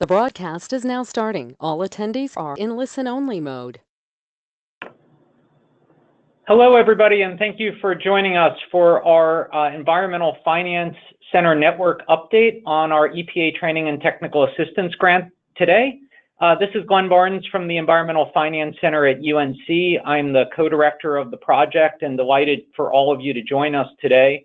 The broadcast is now starting. All attendees are in listen-only mode. Hello, everybody, and thank you for joining us for our Environmental Finance Center Network update on our EPA Training and Technical Assistance Grant today. This is Glenn Barnes from the Environmental Finance Center at UNC. I'm the co-director of the project and delighted for all of you to join us today.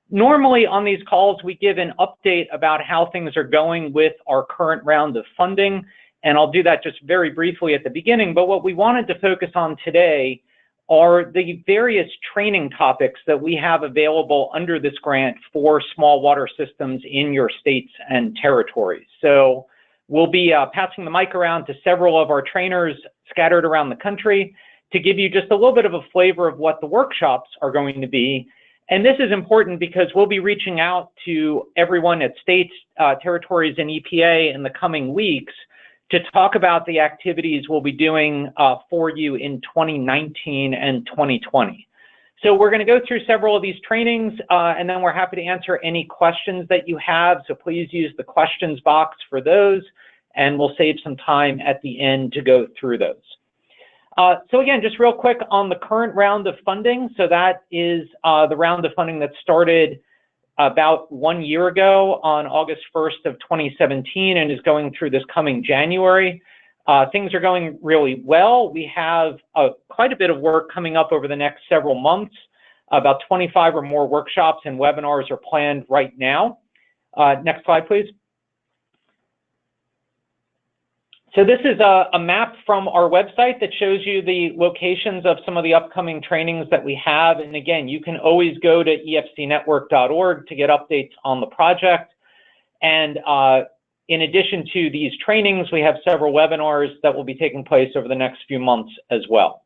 Normally on these calls, we give an update about how things are going with our current round of funding, and I'll do that just very briefly at the beginning. But what we wanted to focus on today are the various training topics that we have available under this grant for small water systems in your states and territories. So we'll be passing the mic around to several of our trainers scattered around the country to give you just a little bit of a flavor of what the workshops are going to be. And this is important because we'll be reaching out to everyone at states, territories, and EPA in the coming weeks to talk about the activities we'll be doing for you in 2019 and 2020. So we're going to go through several of these trainings, and then we're happy to answer any questions that you have. So please use the questions box for those, and we'll save some time at the end to go through those. So again, just real quick on the current round of funding. So that is the round of funding that started about 1 year ago on August 1st of 2017 and is going through this coming January. Things are going really well. We have quite a bit of work coming up over the next several months. About 25 or more workshops and webinars are planned right now. Next slide, please. So this is a map from our website that shows you the locations of some of the upcoming trainings that we have. And again, you can always go to efcnetwork.org to get updates on the project. And in addition to these trainings, we have several webinars that will be taking place over the next few months as well.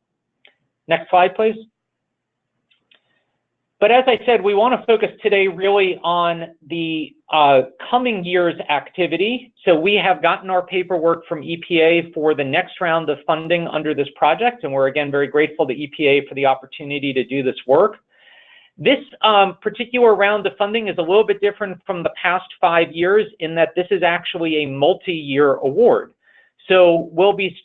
Next slide, please. But as I said, we want to focus today really on the coming year's activity. So we have gotten our paperwork from EPA for the next round of funding under this project, and we're again very grateful to EPA for the opportunity to do this work. This particular round of funding is a little bit different from the past 5 years in that this is actually a multi-year award. So we'll be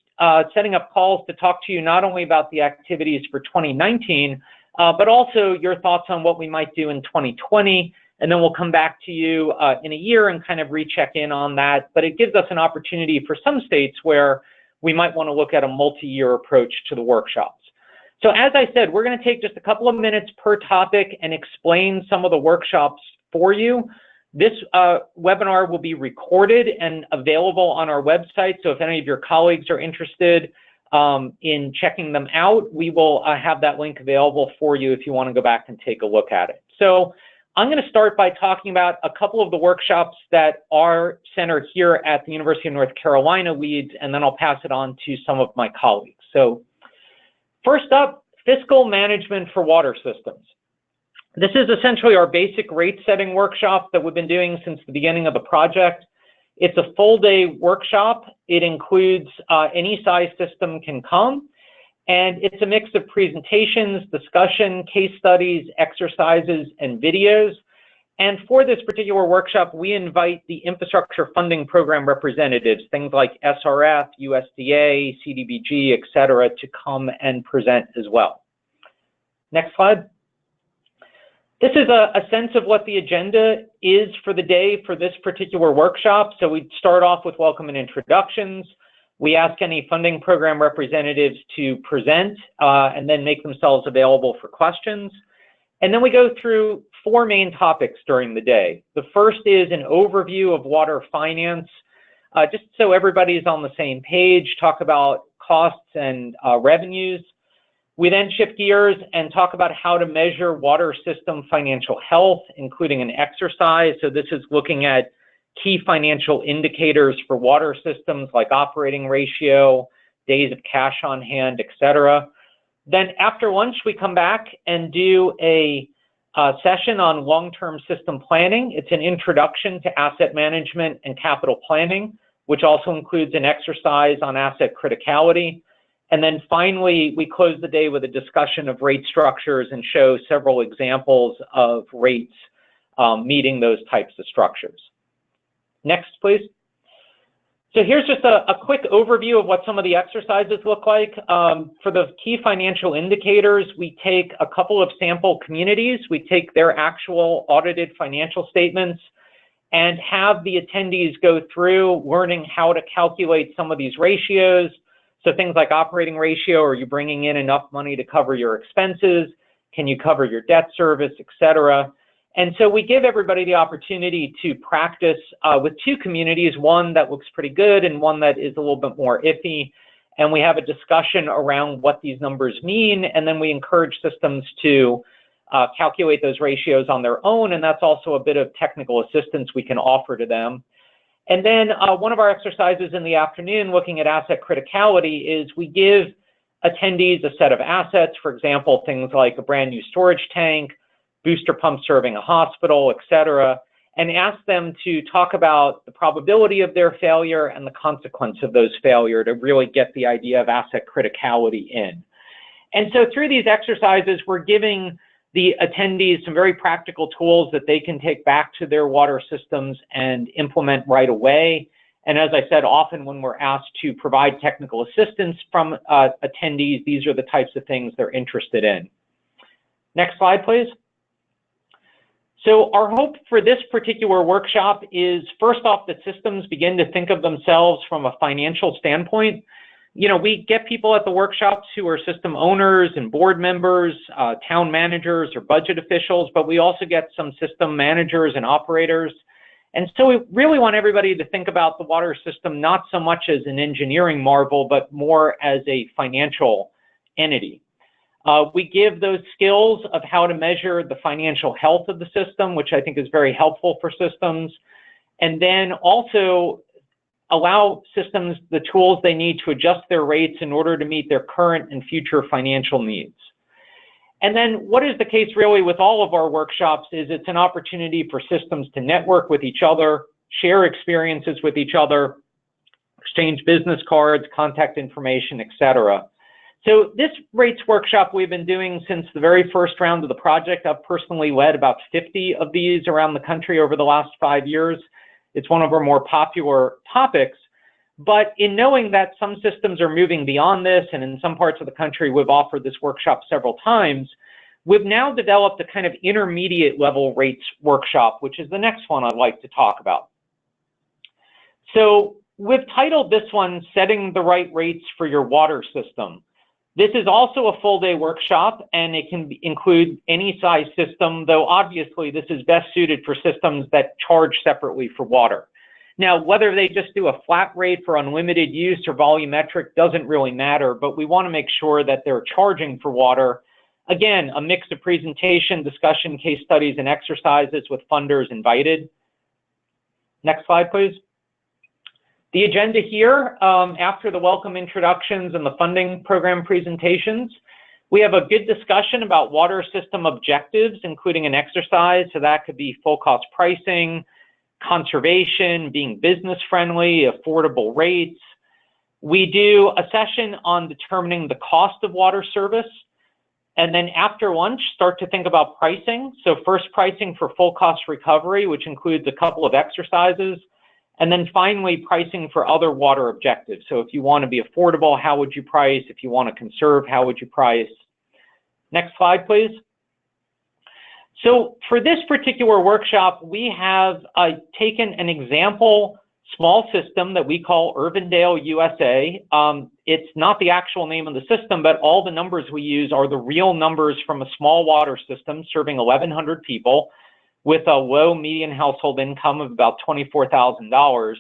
setting up calls to talk to you not only about the activities for 2019, but also your thoughts on what we might do in 2020, and then we'll come back to you in a year and kind of recheck in on that. But it gives us an opportunity for some states where we might want to look at a multi-year approach to the workshops. So as I said, we're going to take just a couple of minutes per topic and explain some of the workshops for you. This webinar will be recorded and available on our website, so if any of your colleagues are interested in checking them out, we will have that link available for you if you want to go back and take a look at it. So I'm going to start by talking about a couple of the workshops that our center here at the University of North Carolina leads, and then I'll pass it on to some of my colleagues. So first up, fiscal management for water systems. This is essentially our basic rate setting workshop that we've been doing since the beginning of the project. It's a full day workshop. It includes any size system can come, and it's a mix of presentations, discussion, case studies, exercises, and videos. And for this particular workshop, we invite the infrastructure funding program representatives, things like SRF, USDA, CDBG, et cetera, to come and present as well. Next slide. This is a sense of what the agenda is for the day for this particular workshop. So we start off with welcome and introductions. We ask any funding program representatives to present and then make themselves available for questions. And then we go through 4 main topics during the day. The first is an overview of water finance, just so everybody's on the same page, talk about costs and revenues. We then shift gears and talk about how to measure water system financial health, including an exercise. So this is looking at key financial indicators for water systems like operating ratio, days of cash on hand, et cetera. Then after lunch, we come back and do a session on long-term system planning. It's an introduction to asset management and capital planning, which also includes an exercise on asset criticality. And then finally, we close the day with a discussion of rate structures and show several examples of rates meeting those types of structures. Next, please. So here's just a quick overview of what some of the exercises look like. For the key financial indicators, we take a couple of sample communities. We take their actual audited financial statements and have the attendees go through learning how to calculate some of these ratios. So things like operating ratio, are you bringing in enough money to cover your expenses? Can you cover your debt service, et cetera? And so we give everybody the opportunity to practice with two communities, one that looks pretty good and one that is a little bit more iffy. And we have a discussion around what these numbers mean. And then we encourage systems to calculate those ratios on their own. And that's also a bit of technical assistance we can offer to them. And then one of our exercises in the afternoon looking at asset criticality is we give attendees a set of assets, for example, things like a brand new storage tank, booster pump serving a hospital, et cetera, and ask them to talk about the probability of their failure and the consequence of those failure to really get the idea of asset criticality in. And so through these exercises, we're giving the attendees some very practical tools that they can take back to their water systems and implement right away. And as I said, often when we're asked to provide technical assistance from attendees, these are the types of things they're interested in. Next slide, please. So our hope for this particular workshop is, first off, that systems begin to think of themselves from a financial standpoint. You know, we get people at the workshops who are system owners and board members, town managers or budget officials, but we also get some system managers and operators. And so we really want everybody to think about the water system not so much as an engineering marvel, but more as a financial entity. We give those skills of how to measure the financial health of the system, which I think is very helpful for systems, and then also allow systems the tools they need to adjust their rates in order to meet their current and future financial needs. And then what is the case really with all of our workshops is it's an opportunity for systems to network with each other, share experiences with each other, exchange business cards, contact information, et cetera. So this rates workshop we've been doing since the very first round of the project. I've personally led about 50 of these around the country over the last 5 years. It's one of our more popular topics. But in knowing that some systems are moving beyond this, and in some parts of the country we've offered this workshop several times, we've now developed a kind of intermediate level rates workshop, which is the next one I'd like to talk about. So we've titled this one, Setting the Right Rates for Your Water System. This is also a full day workshop, and it can include any size system, though obviously this is best suited for systems that charge separately for water. Now, whether they just do a flat rate for unlimited use or volumetric doesn't really matter, but we want to make sure that they're charging for water. Again, a mix of presentation, discussion, case studies, and exercises with funders invited. Next slide, please. The agenda here, after the welcome introductions and the funding program presentations, we have a good discussion about water system objectives, including an exercise. So that could be full cost pricing, conservation, being business friendly, affordable rates. We do a session on determining the cost of water service. And then after lunch, start to think about pricing. So first pricing for full cost recovery, which includes a couple of exercises. And then finally, pricing for other water objectives. So if you want to be affordable, how would you price? If you want to conserve, how would you price? Next slide, please. So for this particular workshop, we have taken an example small system that we call Irvindale, USA. It's not the actual name of the system, but all the numbers we use are the real numbers from a small water system serving 1,100 people, with a low median household income of about $24,000.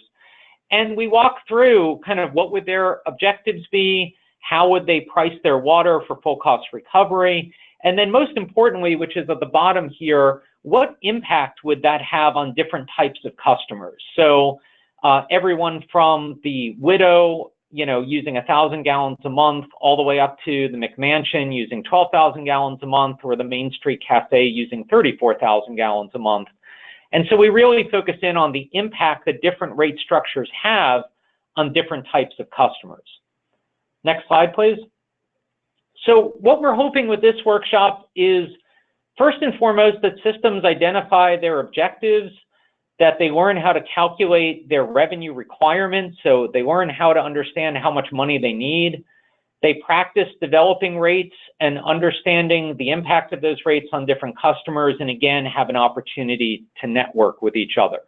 And we walk through kind of what would their objectives be, how would they price their water for full cost recovery, and then most importantly, which is at the bottom here, what impact would that have on different types of customers? So everyone from the widow, using 1,000 gallons a month, all the way up to the McMansion using 12,000 gallons a month, or the Main Street Cafe using 34,000 gallons a month. And so we really focus in on the impact that different rate structures have on different types of customers. Next slide, please. So what we're hoping with this workshop is, first and foremost, that systems identify their objectives, that they learn how to calculate their revenue requirements, so they learn how to understand how much money they need. They practice developing rates and understanding the impact of those rates on different customers, and again, have an opportunity to network with each other.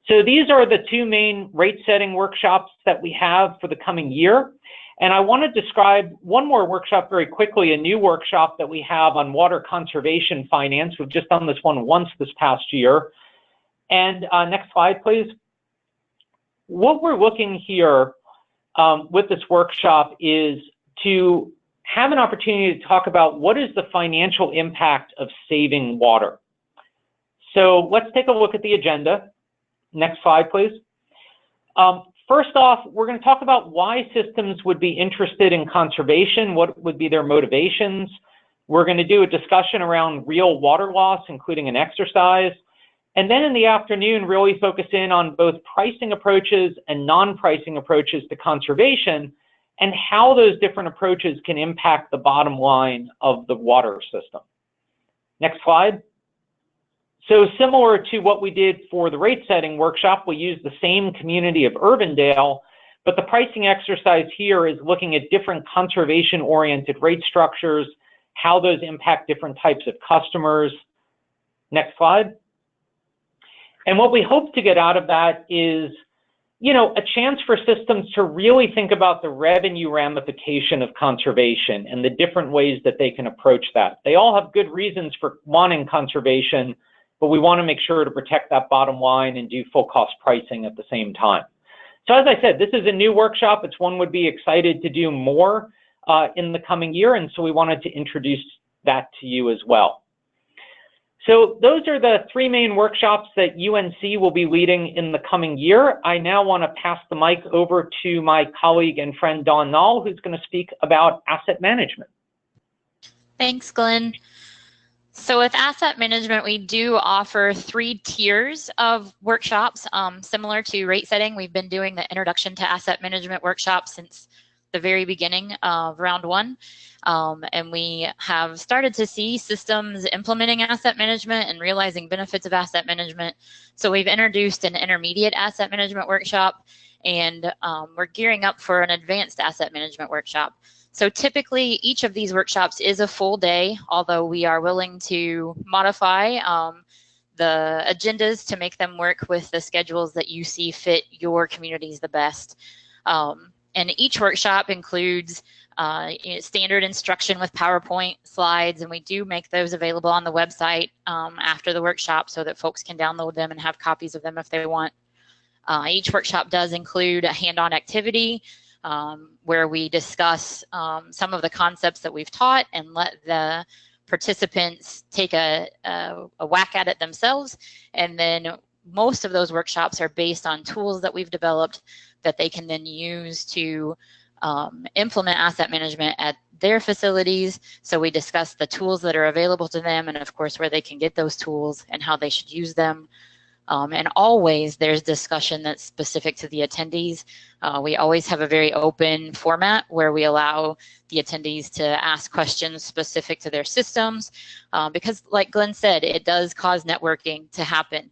So these are the two main rate setting workshops that we have for the coming year. And I want to describe one more workshop very quickly, a new workshop that we have on water conservation finance. We've just done this one once this past year. And next slide, please. What we're looking here with this workshop is to have an opportunity to talk about what is the financial impact of saving water. So let's take a look at the agenda. Next slide, please. First off, we're going to talk about why systems would be interested in conservation, what would be their motivations. We're going to do a discussion around real water loss, including an exercise. And then in the afternoon, really focus in on both pricing approaches and non-pricing approaches to conservation and how those different approaches can impact the bottom line of the water system. Next slide. So similar to what we did for the rate setting workshop, we used the same community of Urbandale, but the pricing exercise here is looking at different conservation-oriented rate structures, how those impact different types of customers. Next slide. And what we hope to get out of that is, a chance for systems to really think about the revenue ramification of conservation and the different ways that they can approach that. They all have good reasons for wanting conservation, but we want to make sure to protect that bottom line and do full cost pricing at the same time. So as I said, this is a new workshop. It's one we'd be excited to do more in the coming year, and so we wanted to introduce that to you as well. So those are the three main workshops that UNC will be leading in the coming year. I now want to pass the mic over to my colleague and friend Dawn Nall, who's going to speak about asset management. Thanks, Glenn. So with asset management, we do offer 3 tiers of workshops, similar to rate setting. We've been doing the Introduction to Asset Management workshop since the very beginning of round 1. And we have started to see systems implementing asset management and realizing benefits of asset management. So we've introduced an intermediate asset management workshop, and we're gearing up for an advanced asset management workshop. So typically each of these workshops is a full day, although we are willing to modify the agendas to make them work with the schedules that you see fit your communities the best. And each workshop includes standard instruction with PowerPoint slides, and we do make those available on the website after the workshop so that folks can download them and have copies of them if they want. Each workshop does include a hands-on activity where we discuss some of the concepts that we've taught and let the participants take a whack at it themselves. And then most of those workshops are based on tools that we've developed that they can then use to implement asset management at their facilities. So we discuss the tools that are available to them and of course where they can get those tools and how they should use them. And always there's discussion that's specific to the attendees. We always have a very open format where we allow the attendees to ask questions specific to their systems because like Glenn said, it does cause networking to happen.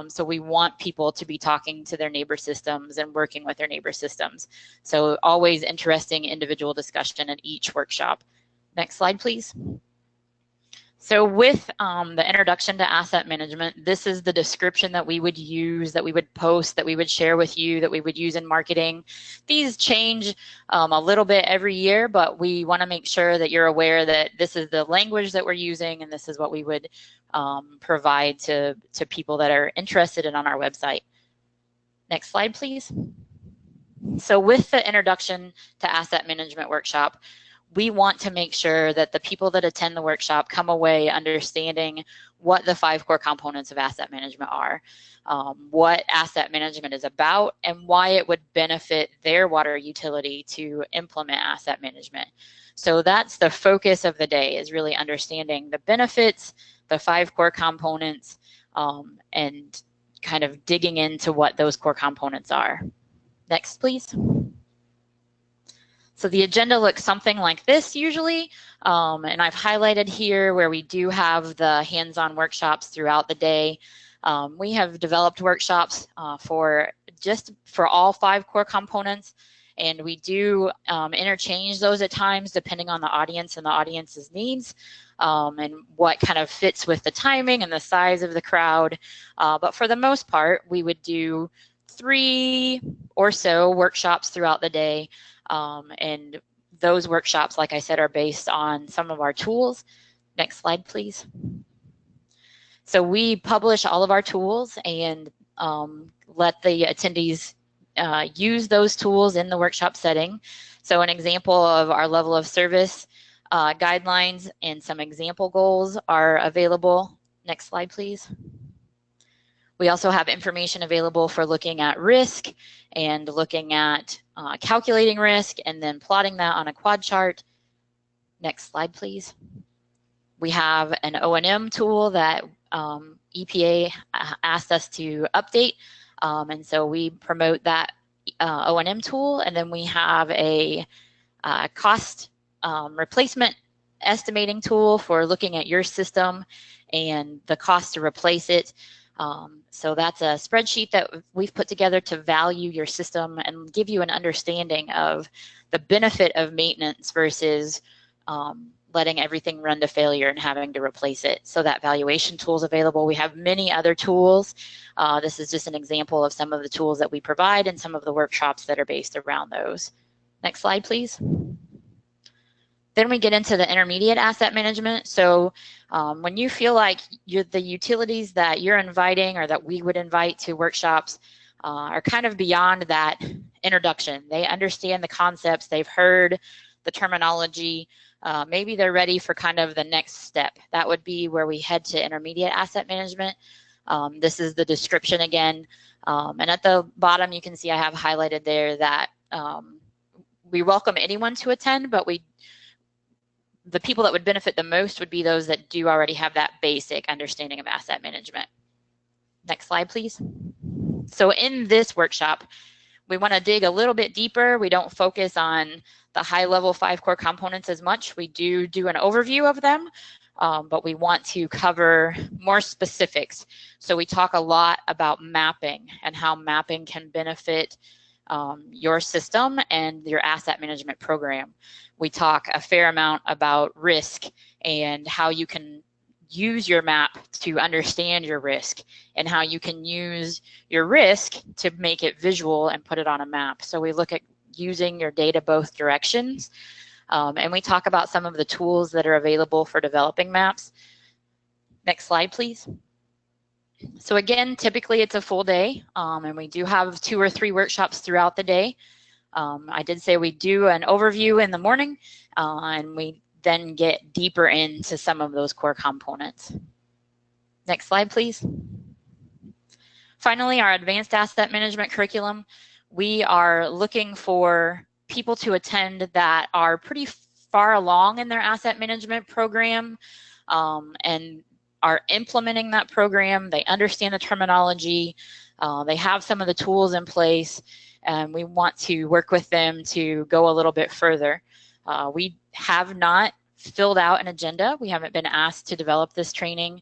So we want people to be talking to their neighbor systems and working with their neighbor systems. So always interesting individual discussion at each workshop. Next slide, please. So with the Introduction to Asset Management, this is the description that we would use, that we would post, that we would share with you, that we would use in marketing. These change a little bit every year, but we want to make sure that you're aware that this is the language that we're using and this is what we would provide to people that are interested in on our website. Next slide, please. So with the Introduction to Asset Management workshop, we want to make sure that the people that attend the workshop come away understanding what the 5 core components of asset management are, what asset management is about, and why it would benefit their water utility to implement asset management. So that's the focus of the day, is really understanding the benefits, the 5 core components, and kind of digging into what those core components are. Next, please. So the agenda looks something like this usually, and I've highlighted here where we do have the hands-on workshops throughout the day. We have developed workshops for all 5 core components, and we do interchange those at times depending on the audience and the audience's needs, and what kind of fits with the timing and the size of the crowd. But for the most part, we would do 3 or so workshops throughout the day, and those workshops, like I said, are based on some of our tools. Next slide, please. So we publish all of our tools and let the attendees use those tools in the workshop setting. So an example of our level of service guidelines and some example goals are available. Next slide, please. We also have information available for looking at risk and looking at calculating risk and then plotting that on a quad chart. Next slide, please. We have an O&M tool that EPA asked us to update, and so we promote that O&M tool. And then we have a cost replacement estimating tool for looking at your system and the cost to replace it. So that's a spreadsheet that we've put together to value your system and give you an understanding of the benefit of maintenance versus letting everything run to failure and having to replace it. So that valuation tool is available. We have many other tools. This is just an example of some of the tools that we provide and some of the workshops that are based around those. Next slide, please. Then we get into the intermediate asset management. So when you feel like the utilities that you're inviting or that we would invite to workshops are kind of beyond that introduction. They understand the concepts, they've heard the terminology, maybe they're ready for kind of the next step. That would be where we head to intermediate asset management. This is the description again. And at the bottom, you can see I have highlighted there that we welcome anyone to attend, but the people that would benefit the most would be those that do already have that basic understanding of asset management. Next slide, please. So in this workshop, we want to dig a little bit deeper. We don't focus on the high-level 5 core components as much. We do an overview of them, but we want to cover more specifics. So we talk a lot about mapping and how mapping can benefit your system and your asset management program. We talk a fair amount about risk and how you can use your map to understand your risk and how you can use your risk to make it visual and put it on a map. So we look at using your data both directions, and we talk about some of the tools that are available for developing maps. Next slide, please. So again, typically it's a full day, and we do have 2 or 3 workshops throughout the day. I did say we do an overview in the morning, and we then get deeper into some of those core components. Next slide, please. Finally, our advanced asset management curriculum. We are looking for people to attend that are pretty far along in their asset management program and are implementing that program. They understand the terminology. They have some of the tools in place, and we want to work with them to go a little bit further. We have not filled out an agenda. We haven't been asked to develop this training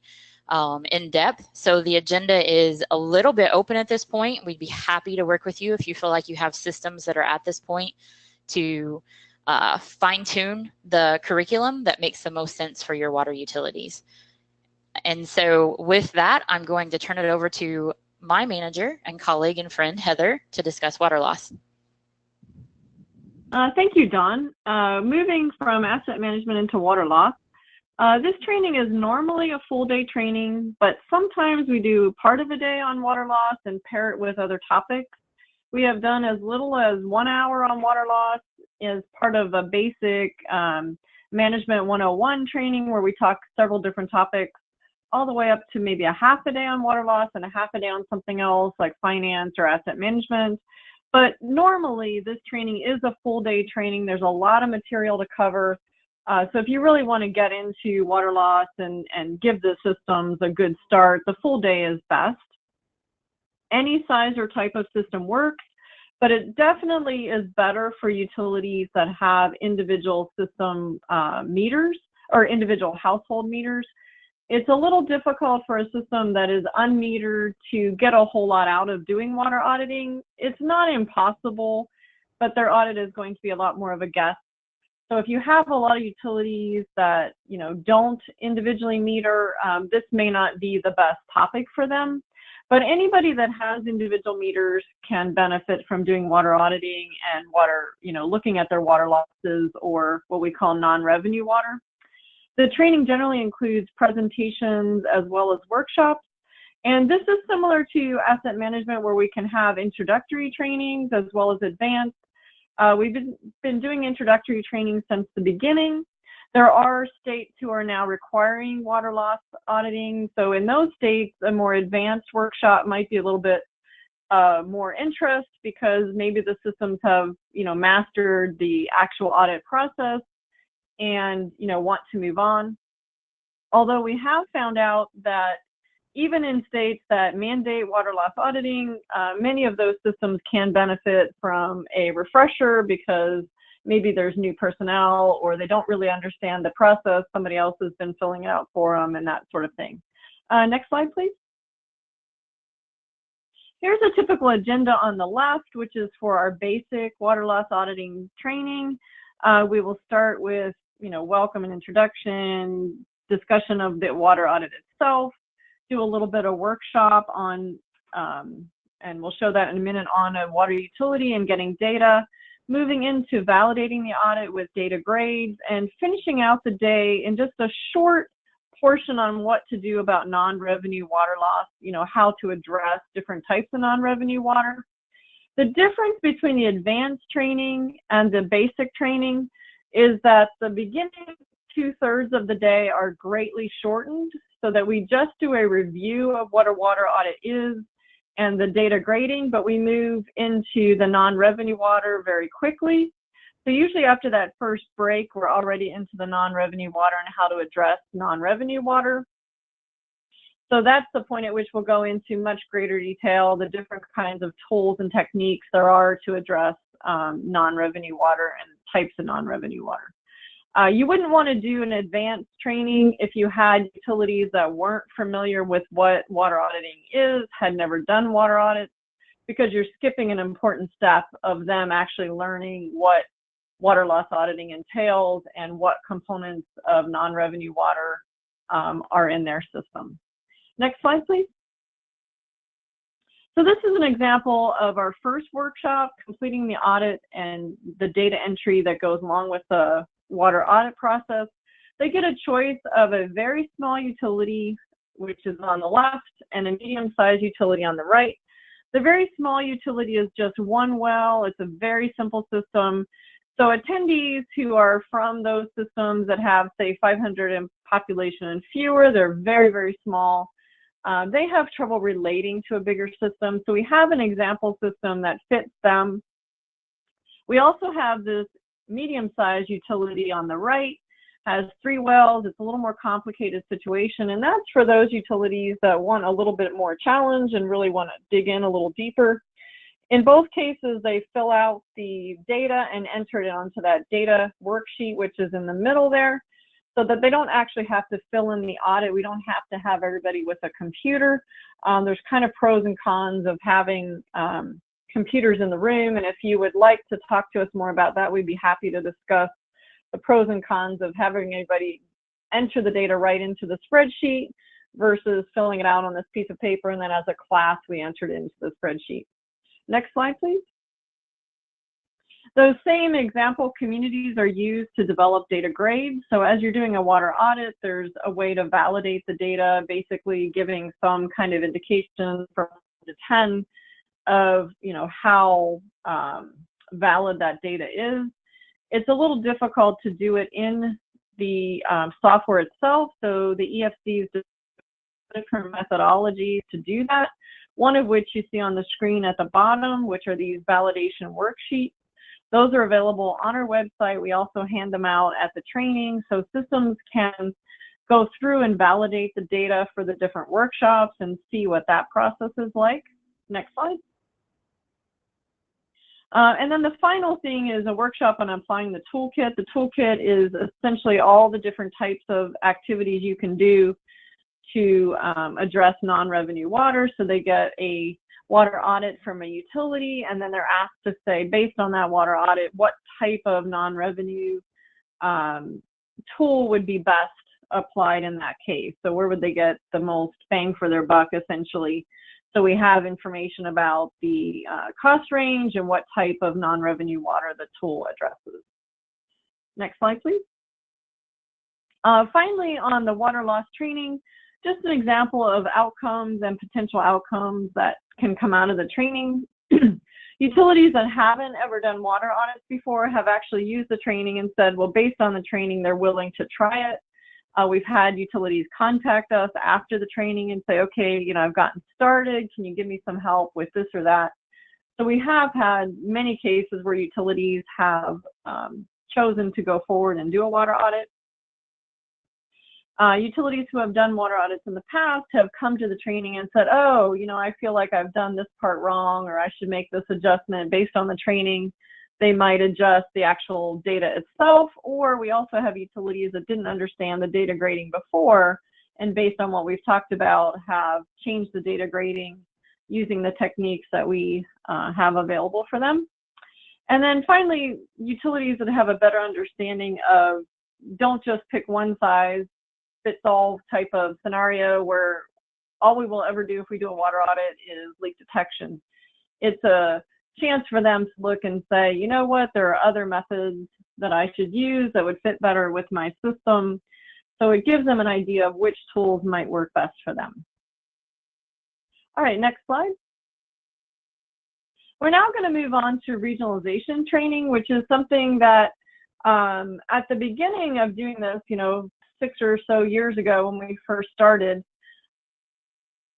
in depth. So the agenda is a little bit open at this point. We'd be happy to work with you if you feel like you have systems that are at this point to fine-tune the curriculum that makes the most sense for your water utilities. And so with that, I'm going to turn it over to my manager and colleague and friend, Heather, to discuss water loss. Thank you, Dawn. Moving from asset management into water loss, this training is normally a full day training, but sometimes we do part of a day on water loss and pair it with other topics. We have done as little as 1 hour on water loss as part of a basic Management 101 training where we talk several different topics, all the way up to maybe a half a day on water loss and a half a day on something else like finance or asset management. But normally this training is a full day training. There's a lot of material to cover. So if you really want to get into water loss and give the systems a good start, the full day is best. Any size or type of system works, but it definitely is better for utilities that have individual system meters or individual household meters. It's a little difficult for a system that is unmetered to get a whole lot out of doing water auditing. It's not impossible, but their audit is going to be a lot more of a guess. So if you have a lot of utilities that don't individually meter, this may not be the best topic for them. But anybody that has individual meters can benefit from doing water auditing and looking at their water losses, or what we call non-revenue water. The training generally includes presentations as well as workshops. And this is similar to asset management, where we can have introductory trainings as well as advanced. We've been doing introductory training since the beginning. There are states who are now requiring water loss auditing. So in those states, a more advanced workshop might be a little bit more interest, because maybe the systems have, mastered the actual audit process and, want to move on. Although we have found out that even in states that mandate water loss auditing, many of those systems can benefit from a refresher, because maybe there's new personnel, or they don't really understand the process. Somebody else has been filling it out for them, and that sort of thing. Next slide, please. Here's a typical agenda on the left, which is for our basic water loss auditing training. We will start with, welcome and introduction, discussion of the water audit itself, do a little bit of workshop on, and we'll show that in a minute, on a water utility and getting data, moving into validating the audit with data grades, and finishing out the day in just a short portion on what to do about non-revenue water loss, how to address different types of non-revenue water. The difference between the advanced training and the basic training is that the beginning 2/3 of the day are greatly shortened, so that we just do a review of what a water audit is and the data grading, but we move into the non-revenue water very quickly. So usually after that first break, we're already into the non-revenue water and how to address non-revenue water. So that's the point at which we'll go into much greater detail, the different kinds of tools and techniques there are to address non-revenue water and types of non-revenue water. You wouldn't want to do an advanced training if you had utilities that weren't familiar with what water auditing is, had never done water audits, because you're skipping an important step of them actually learning what water loss auditing entails and what components of non-revenue water are in their system. Next slide, please. So this is an example of our first workshop, completing the audit and the data entry that goes along with the water audit process. They get a choice of a very small utility, which is on the left, and a medium-sized utility on the right. The very small utility is just one well. It's a very simple system. So attendees who are from those systems that have, say, 500 in population and fewer, they're very, very small. They have trouble relating to a bigger system. So we have an example system that fits them. We also have this medium-sized utility on the right, has 3 wells. It's a little more complicated situation, and that's for those utilities that want a little bit more challenge and really want to dig in a little deeper. In both cases, they fill out the data and enter it onto that data worksheet, which is in the middle there, so that they don't actually have to fill in the audit. We don't have to have everybody with a computer. There's kind of pros and cons of having computers in the room, and if you would like to talk to us more about that, we'd be happy to discuss the pros and cons of having anybody enter the data right into the spreadsheet versus filling it out on this piece of paper, and then as a class we entered it into the spreadsheet. Next slide, please. Those same example communities are used to develop data grades. So as you're doing a water audit, there's a way to validate the data, basically giving some kind of indication from 1 to 10 of how valid that data is. It's a little difficult to do it in the software itself, so the EFCs do different methodologies to do that, one of which you see on the screen at the bottom, which are these validation worksheets. Those are available on our website. We also hand them out at the training, so systems can go through and validate the data for the different workshops and see what that process is like. Next slide. And then the final thing is a workshop on applying the toolkit. The toolkit is essentially all the different types of activities you can do to address non-revenue water. So they get a water audit from a utility, and then they're asked to say, based on that water audit, what type of non-revenue tool would be best applied in that case. So where would they get the most bang for their buck, essentially? So we have information about the cost range and what type of non-revenue water the tool addresses. Next slide, please. Finally, on the water loss training, just an example of outcomes and potential outcomes that can come out of the training. Utilities that haven't ever done water audits before have actually used the training and said, well, based on the training, they're willing to try it. We've had utilities contact us after the training and say, okay, you know, I've gotten started. Can you give me some help with this or that? So we have had many cases where utilities have chosen to go forward and do a water audit. Utilities who have done water audits in the past have come to the training and said, oh, you know, I feel like I've done this part wrong, or I should make this adjustment based on the training. They might adjust the actual data itself, or we also have utilities that didn't understand the data grading before, and based on what we've talked about, have changed the data grading using the techniques that we have available for them. And then finally, utilities that have a better understanding of don't just pick one size fits all type of scenario where all we will ever do if we do a water audit is leak detection. It's a chance for them to look and say, you know what, there are other methods that I should use that would fit better with my system. So it gives them an idea of which tools might work best for them. All right, next slide. We're now going to move on to regionalization training, which is something that at the beginning of doing this, you know, 6 or so years ago when we first started,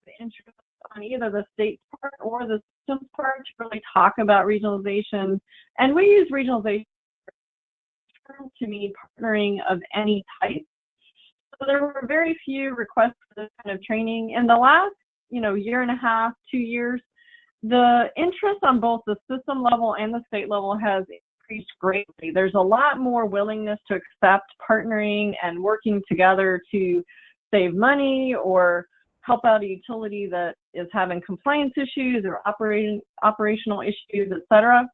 the interest on either the state part or the systems part to really talk about regionalization. And we use regionalization to mean partnering of any type. So there were very few requests for this kind of training. In the last, you know, year and a half, 2 years, the interest on both the system level and the state level has increased greatly. There's a lot more willingness to accept partnering and working together to save money or help out a utility that is having compliance issues or operational issues, etc.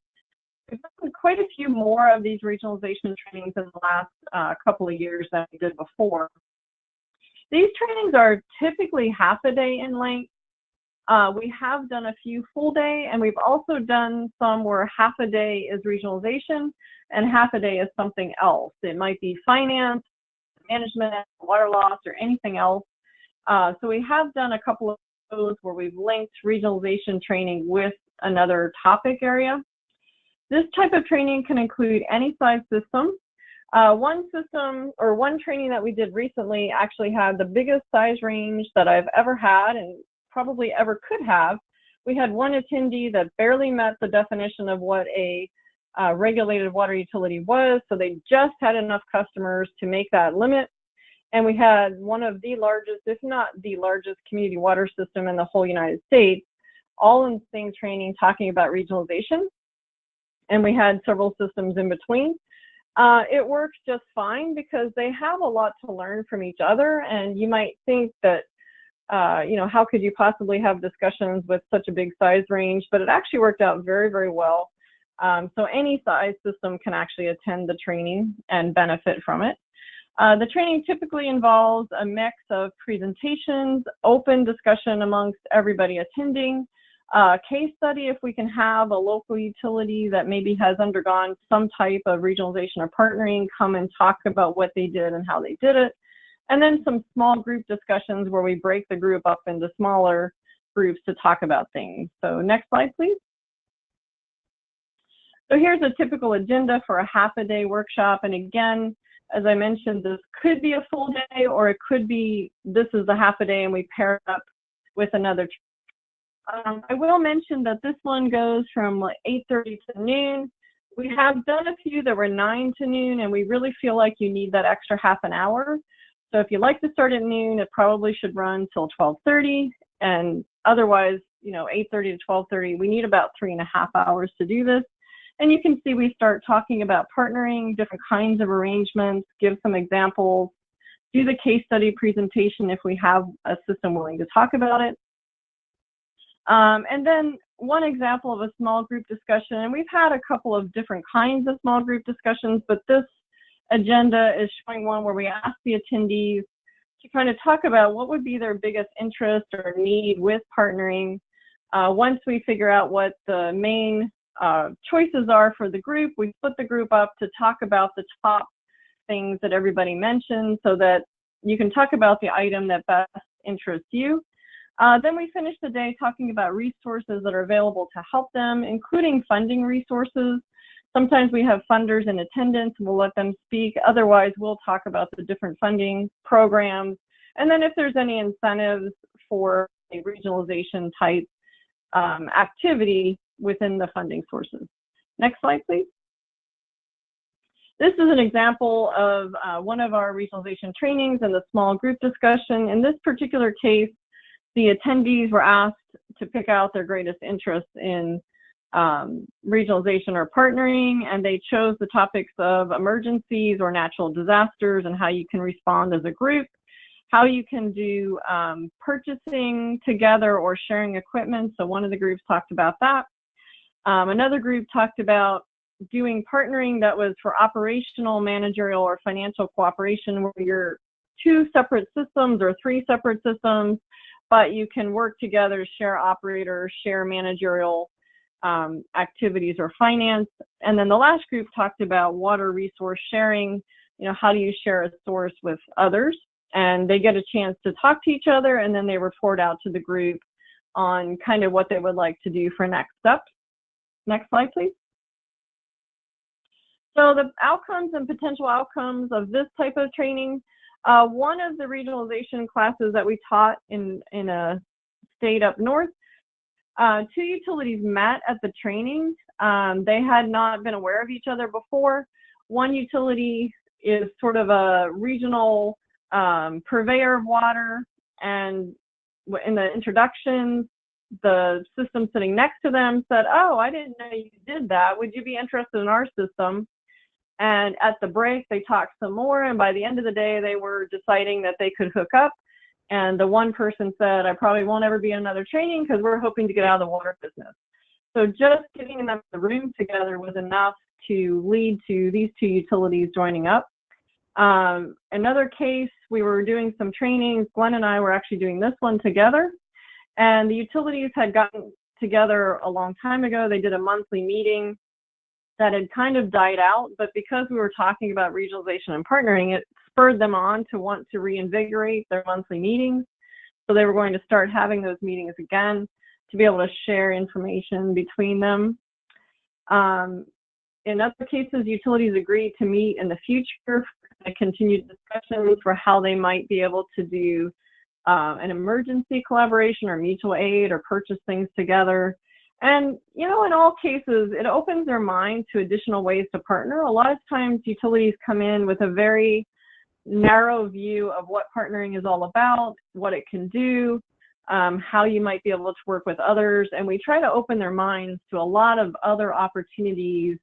We've done quite a few more of these regionalization trainings in the last couple of years than we did before. These trainings are typically half a day in length. We have done a few full day, and we've also done some where half a day is regionalization and half a day is something else. It might be finance, management, water loss, or anything else. So we have done a couple of those where we've linked regionalization training with another topic area. This type of training can include any size system. One system or one training that we did recently actually had the biggest size range that I've ever had and probably ever could have. We had one attendee that barely met the definition of what a regulated water utility was, so they just had enough customers to make that limit. And we had one of the largest, if not the largest, community water system in the whole United States, all in the same training talking about regionalization. And we had several systems in between. It works just fine because they have a lot to learn from each other, and you might think that you know, how could you possibly have discussions with such a big size range? But it actually worked out very, very well. So any size system can actually attend the training and benefit from it. The training typically involves a mix of presentations, open discussion amongst everybody attending, case study if we can have a local utility that maybe has undergone some type of regionalization or partnering come and talk about what they did and how they did it. And then some small group discussions where we break the group up into smaller groups to talk about things. So next slide, please. So here's a typical agenda for a half a day workshop. And again, as I mentioned, this could be a full day, or it could be this is the half a day and we pair it up with another. I will mention that this one goes from like 8:30 to noon. We have done a few that were 9 to noon, and we really feel like you need that extra half an hour. So if you like to start at noon, it probably should run till 12:30, and otherwise, you know, 8:30 to 12:30, we need about 3.5 hours to do this. And you can see we start talking about partnering, different kinds of arrangements, give some examples, do the case study presentation if we have a system willing to talk about it. And then one example of a small group discussion, and we've had a couple of different kinds of small group discussions, but this agenda is showing one where we ask the attendees to kind of talk about what would be their biggest interest or need with partnering. Once we figure out what the main choices are for the group, we split the group up to talk about the top things that everybody mentioned so that you can talk about the item that best interests you. Then we finish the day talking about resources that are available to help them, including funding resources. Sometimes we have funders in attendance, and we'll let them speak. Otherwise, we'll talk about the different funding programs. And then if there's any incentives for a regionalization type activity within the funding sources. Next slide, please. This is an example of one of our regionalization trainings and the small group discussion. In this particular case, the attendees were asked to pick out their greatest interest in regionalization or partnering, and they chose the topics of emergencies or natural disasters and how you can respond as a group, how you can do purchasing together or sharing equipment. So one of the groups talked about that. Another group talked about doing partnering that was for operational, managerial, or financial cooperation, where you're 2 separate systems or 3 separate systems, but you can work together, share operators, share managerial activities or finance. And then the last group talked about water resource sharing. You know, how do you share a source with others? And they get a chance to talk to each other, and then they report out to the group on kind of what they would like to do for next steps. Next slide, please. So the outcomes and potential outcomes of this type of training, one of the regionalization classes that we taught in a state up north, 2 utilities met at the training. They had not been aware of each other before. One utility is sort of a regional purveyor of water, and in the introduction, the system sitting next to them said, "Oh, I didn't know you did that. Would you be interested in our system?" And at the break, they talked some more, and by the end of the day, they were deciding that they could hook up. And the one person said, "I probably won't ever be in another training because we're hoping to get out of the water business." So just getting them in the room together was enough to lead to these 2 utilities joining up. Another case, we were doing some trainings. Glenn and I were actually doing this one together. And the utilities had gotten together a long time ago. They did a monthly meeting that had kind of died out, but because we were talking about regionalization and partnering, it spurred them on to want to reinvigorate their monthly meetings. So they were going to start having those meetings again to be able to share information between them. In other cases, utilities agreed to meet in the future and continued discussions for how they might be able to do an emergency collaboration or mutual aid or purchase things together. And, you know, in all cases, it opens their mind to additional ways to partner. A lot of times utilities come in with a very narrow view of what partnering is all about, what it can do, how you might be able to work with others. And we try to open their minds to a lot of other opportunities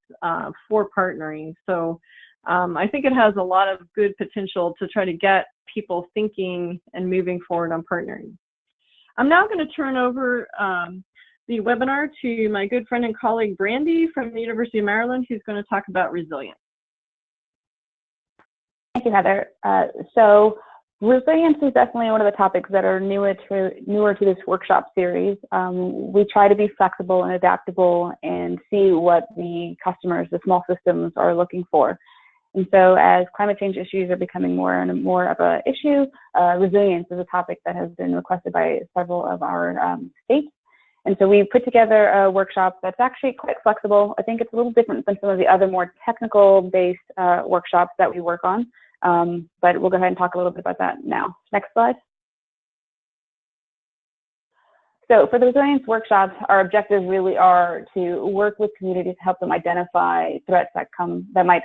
for partnering. So I think it has a lot of good potential to try to get people thinking and moving forward on partnering. I'm now going to turn over the webinar to my good friend and colleague, Brandy from the University of Maryland, who's going to talk about resilience. Thank you, Heather. So resilience is definitely one of the topics that are newer to this workshop series. We try to be flexible and adaptable and see what the customers, the small systems, are looking for. And so as climate change issues are becoming more and more of an issue, resilience is a topic that has been requested by several of our states. And so we put together a workshop that's actually quite flexible. I think it's a little different than some of the other more technical-based workshops that we work on. But we'll go ahead and talk a little bit about that now. Next slide. So for the resilience workshops, our objectives really are to work with communities to help them identify threats that might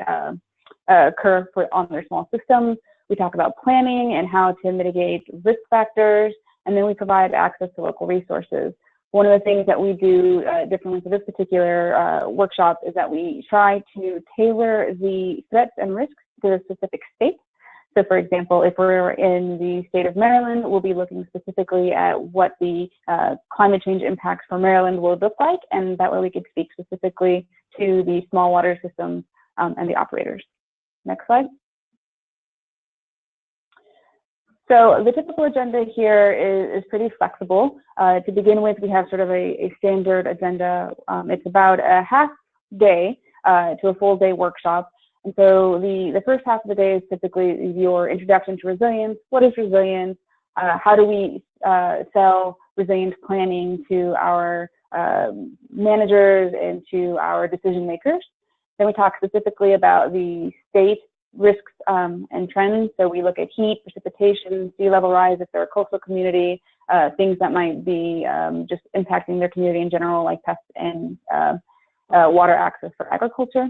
occur on their small systems. We talk about planning and how to mitigate risk factors, and then we provide access to local resources. One of the things that we do differently for this particular workshop is that we try to tailor the threats and risks to the specific state. So for example, if we're in the state of Maryland, we'll be looking specifically at what the climate change impacts for Maryland will look like, and that way we could speak specifically to the small water systems and the operators. Next slide. So the typical agenda here is pretty flexible. To begin with, we have sort of a standard agenda. It's about a half day to a full day workshop. And so the first half of the day is typically your introduction to resilience. What is resilience? How do we sell resilience planning to our managers and to our decision makers? Then we talk specifically about the state risks and trends. So we look at heat, precipitation, sea level rise if they're a coastal community, things that might be just impacting their community in general, like pests and water access for agriculture.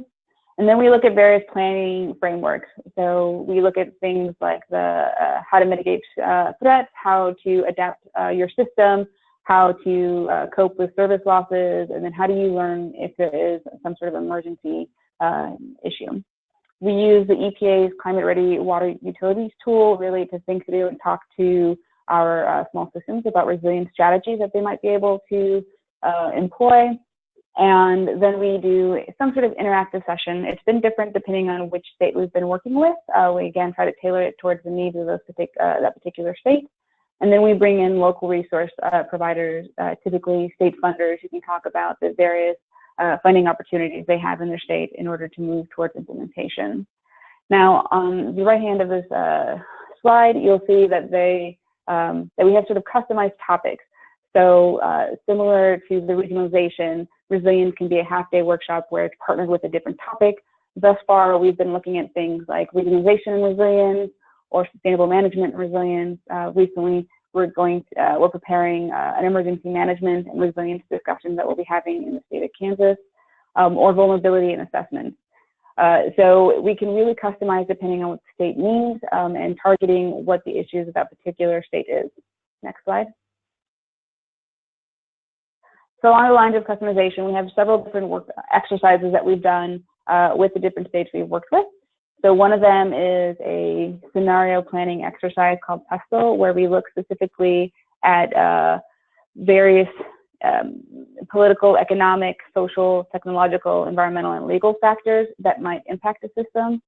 And then we look at various planning frameworks. So we look at things like the how to mitigate threats, how to adapt your system, how to cope with service losses, and then how do you learn if there is some sort of emergency issue. We use the EPA's Climate Ready Water Utilities tool really to think through and talk to our small systems about resilience strategies that they might be able to employ. And then we do some sort of interactive session. It's been different depending on which state we've been working with. We again try to tailor it towards the needs of that particular state. And then we bring in local resource providers, typically state funders, who can talk about the various funding opportunities they have in their state in order to move towards implementation. Now, on the right hand of this slide, you'll see that we have sort of customized topics. So similar to the regionalization, resilience can be a half-day workshop where it's partnered with a different topic. Thus far, we've been looking at things like regionalization and resilience or sustainable management and resilience. Recently, we're preparing an emergency management and resilience discussion that we'll be having in the state of Kansas, or vulnerability and assessment. So we can really customize depending on what the state needs and targeting what the issues of that particular state is. Next slide. So along the lines of customization, we have several different work exercises that we've done with the different states we've worked with. So one of them is a scenario planning exercise called Fiscal, where we look specifically at various political, economic, social, technological, environmental, and legal factors that might impact the system.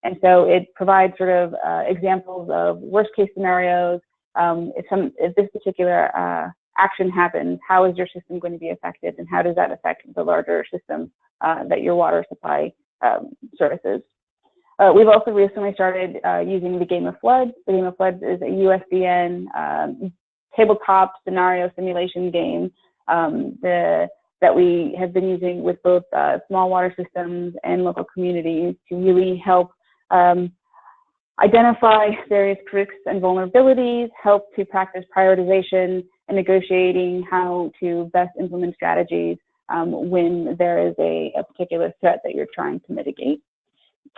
And so it provides sort of examples of worst case scenarios. If this particular action happens, how is your system going to be affected, and how does that affect the larger system that your water supply services? We've also recently started using the Game of Floods. The Game of Floods is a USDN tabletop scenario simulation game that we have been using with both small water systems and local communities to really help identify various risks and vulnerabilities, help to practice prioritization and negotiating how to best implement strategies when there is a particular threat that you're trying to mitigate.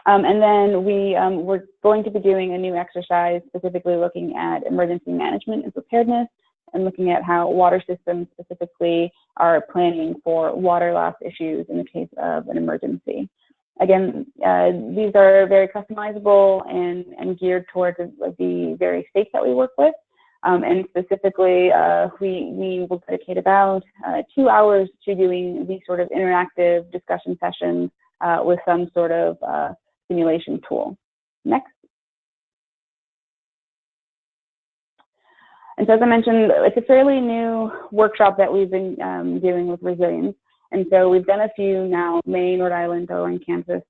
And then we're going to be doing a new exercise specifically looking at emergency management and preparedness, and looking at how water systems specifically are planning for water loss issues in the case of an emergency. Again, these are very customizable and geared towards the various states that we work with. And specifically, we will dedicate about 2 hours to doing these sort of interactive discussion sessions with some sort of simulation tool. Next. And so as I mentioned, it's a fairly new workshop that we've been doing with resilience. And so we've done a few now, Maine, Rhode Island, Delaware, and Kansas.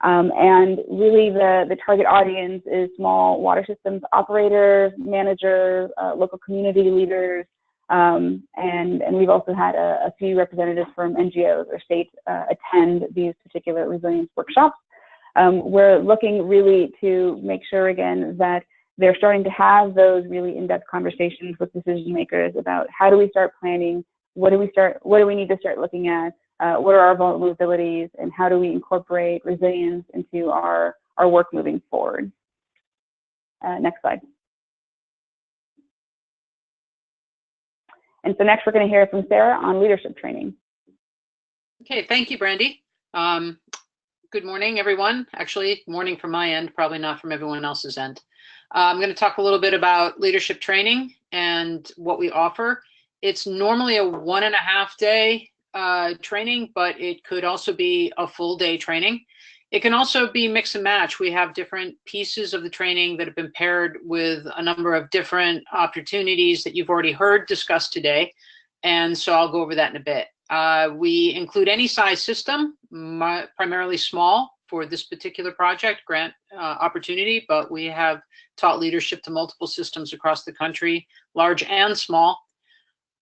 And really the target audience is small water systems operators, managers, local community leaders, and we've also had a few representatives from NGOs or states attend these particular resilience workshops. We're looking really to make sure, again, that they're starting to have those really in-depth conversations with decision makers about how do we start planning, what do we need to start looking at, what are our vulnerabilities, and how do we incorporate resilience into our work moving forward. Next slide. And so next we're going to hear from Sarah on leadership training. Okay, thank you, Brandy. Good morning, everyone. Actually, morning from my end, probably not from everyone else's end. I'm going to talk a little bit about leadership training and what we offer. It's normally a 1.5 day training, but it could also be a full day training. It can also be mix and match. We have different pieces of the training that have been paired with a number of different opportunities that you've already heard discussed today. And so I'll go over that in a bit. We include any size system, primarily small for this particular project grant opportunity, but we have taught leadership to multiple systems across the country, large and small.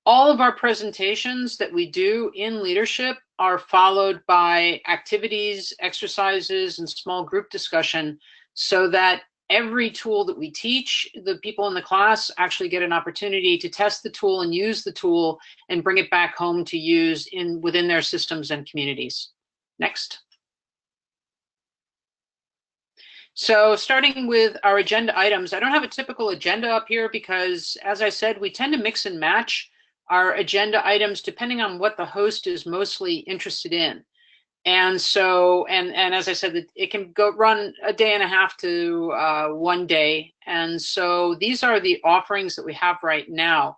All of our presentations that we do in leadership are followed by activities, exercises, and small group discussion so that every tool that we teach, the people in the class actually get an opportunity to test the tool and use the tool and bring it back home to use within their systems and communities. Next. So starting with our agenda items, I don't have a typical agenda up here because, as I said, we tend to mix and match our agenda items depending on what the host is mostly interested in. And so, and as I said, it can run a day and a half to 1 day. And so these are the offerings that we have right now.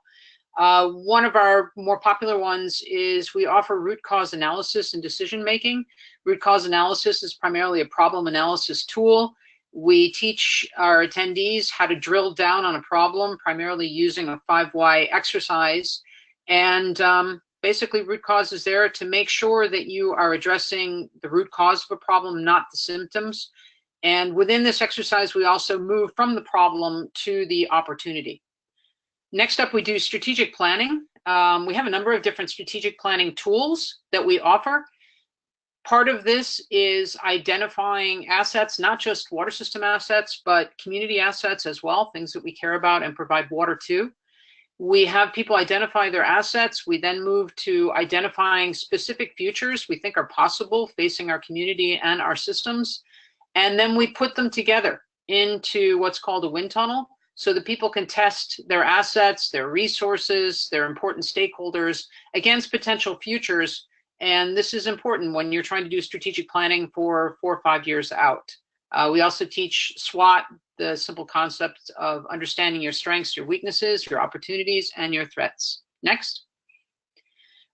One of our more popular ones is we offer root cause analysis and decision making. Root cause analysis is primarily a problem analysis tool. We teach our attendees how to drill down on a problem, primarily using a 5 why exercise. And basically, root cause is there to make sure that you are addressing the root cause of a problem, not the symptoms. And within this exercise, we also move from the problem to the opportunity. Next up, we do strategic planning. We have a number of different strategic planning tools that we offer. Part of this is identifying assets, not just water system assets, but community assets as well, things that we care about and provide water to. We have people identify their assets. We then move to identifying specific futures we think are possible facing our community and our systems. And then we put them together into what's called a wind tunnel so that people can test their assets, their resources, their important stakeholders against potential futures. And this is important when you're trying to do strategic planning for 4 or 5 years out. We also teach SWOT, the simple concept of understanding your strengths, your weaknesses, your opportunities, and your threats. Next.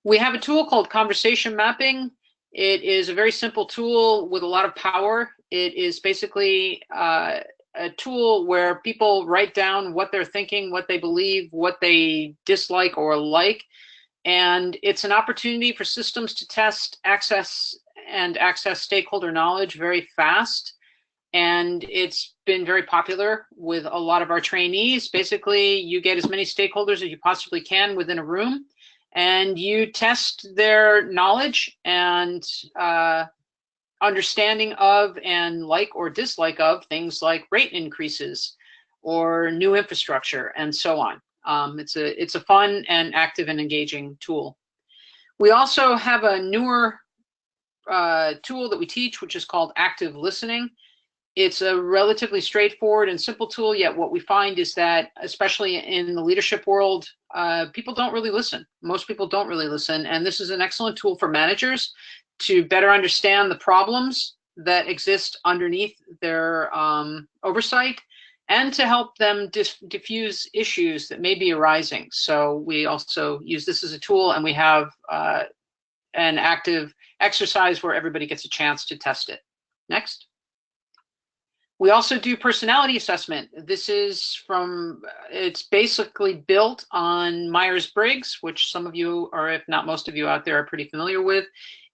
We have a tool called conversation mapping. It is a very simple tool with a lot of power. It is basically a tool where people write down what they're thinking, what they believe, what they dislike or like. And it's an opportunity for systems to test, access stakeholder knowledge very fast. And it's been very popular with a lot of our trainees. Basically, you get as many stakeholders as you possibly can within a room, and you test their knowledge and understanding of and like or dislike of things like rate increases or new infrastructure and so on. It's a fun and active and engaging tool. We also have a newer tool that we teach, which is called active listening. It's a relatively straightforward and simple tool, yet what we find is that, especially in the leadership world, people don't really listen. Most people don't really listen, and this is an excellent tool for managers to better understand the problems that exist underneath their oversight and to help them diffuse issues that may be arising. So we also use this as a tool, and we have an active exercise where everybody gets a chance to test it. Next. We also do personality assessment. This is it's basically built on Myers-Briggs, which some of you, or if not most of you out there, are pretty familiar with.